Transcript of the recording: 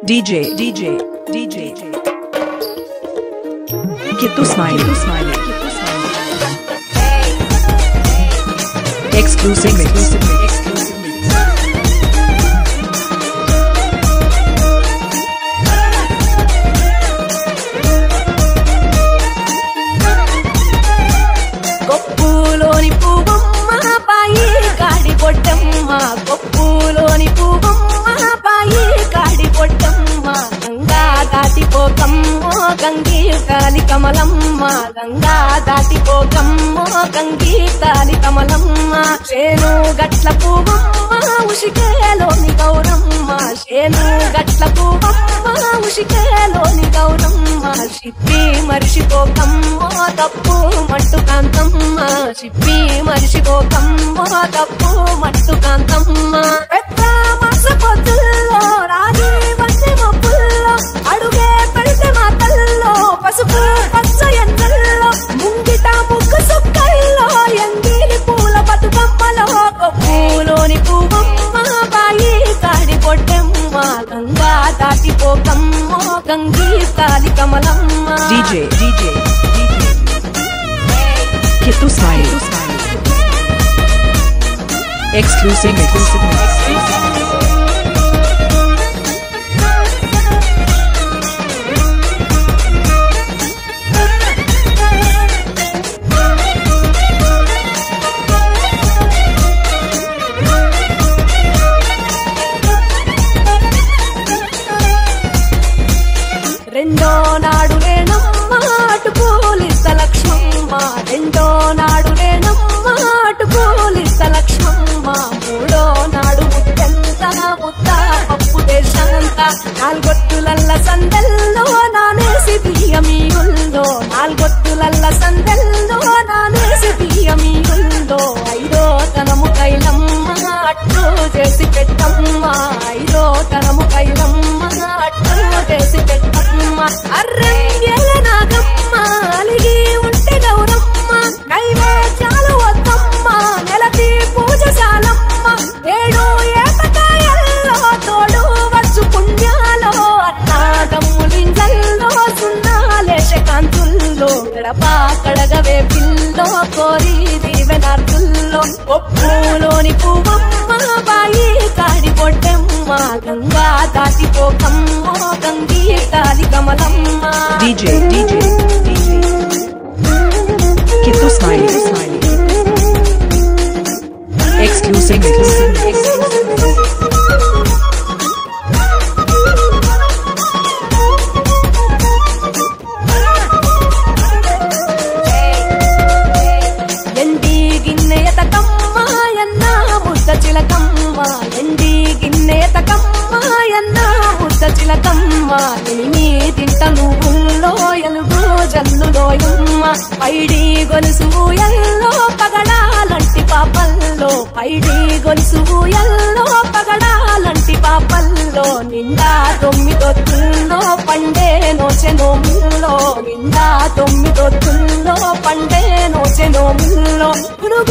DJ Kittu Smiley Exclusive mix కొప్పులోని పువ్వమ్మ పాయి కాడి పొట్టమ్మ కొప్పులోని పువ్వమ్మ పాయి కాడి పొట్టమ్మ గంగా దాటిపోకమ్మో గంగీతాలి కమలమ్మ గంగా దాటిపోకమ్మో గంగీతాలి కమలమ్మ చేను గట్ల పువ్వమ్మ ఉషికేలోని గౌరమ్మ చేను గట్ల పువ్వమ్మ ఉషికేలోని గౌరమ్మ చిప్పి మరిచిపోకమ్మో తప్పు మట్టు కాంతమ్మ చిప్పి మరిచిపోకమ్మో తప్పు మట్టు కాంతమ్మ పెద్ద మాస పొద్దుల్లో రాగి వచ్చే మబ్బుల్లో అడుగే పెడితే మాటల్లో పసుపు పచ్చ ఎండల్లో ముంగిట ముగ్గు సుక్కల్లో ఎంగిలి పూల బతుకమ్మలో కొప్పులోని పువ్వమ్మ బాయి కాడి Pottamma Ganga దాటిపోకమ్మో గంగీతాలి Kamalamma DJ Kittu Smiley Exclusive mix రెండో నాడు నేనమ్మ అటు పోలిస్త లక్ష్మమ్మ రెండో నాడు నేనమ్మ అటు పోలిస్త లక్ష్మమ్మ మూడో నాడు ముట్టంత ముద్ద పప్పు దేశంత నాలుగొత్తులల్ల సందెల్లో నానేసి బియ్యమీగుల్లో నాలుగొత్తులల్ల సందెల్లో నానేసి బియ్యమీగుల్లో ఐదో తనము కైలమ్మ అట్టు చేసి పెట్టమ్మ ఐదో తనము కైలమ్మ అట్టు చేసి పెట్టమ్మ అర్రెంగేల నాగమ్మ అలిగి ఉంటే గౌరమ్మ నైవేద్యాలు వద్దమ్మ నెలతి పూజశాలమ్మ ఏడు ఏపకాయల్లో తోడు వచ్చు పుణ్యాలో అన్నాదమ్ములింగల్లో సున్నాలేశ కాంతుల్లో గడప కడగవే పిల్లో కోరి దీవెనార్తుల్లో కొప్పులోని పువ్వమ్మ బాయి కాడి Pottamma Ganga దాటిపోకమ్మో గంగీతాలి Kamalamma DJ Kittu Smiley Exclusive mix ఎండి గిన్నెయతకమ్మ ఎన్న ముద్ద చిలకమ్మ ఎండి గిన్నెయతకమ్మ ఎన్న ముద్ద చిలకమ్మ నీ తింట నువ్వుల్లో ఎలుగు జల్లులోయమ్మ పైడి గొలుసు ఎల్లో పగడాలంటి పాపల్లో పైడి గొలుసు ఎల్లో పగడాలంటి పాపల్లో నిండా తొమ్మిదొత్తుల్లో పండే నోచె నోముల్లో నిండా తొమ్మిదొత్తుల్లో పండే నోచె నోముల్లో పునుగు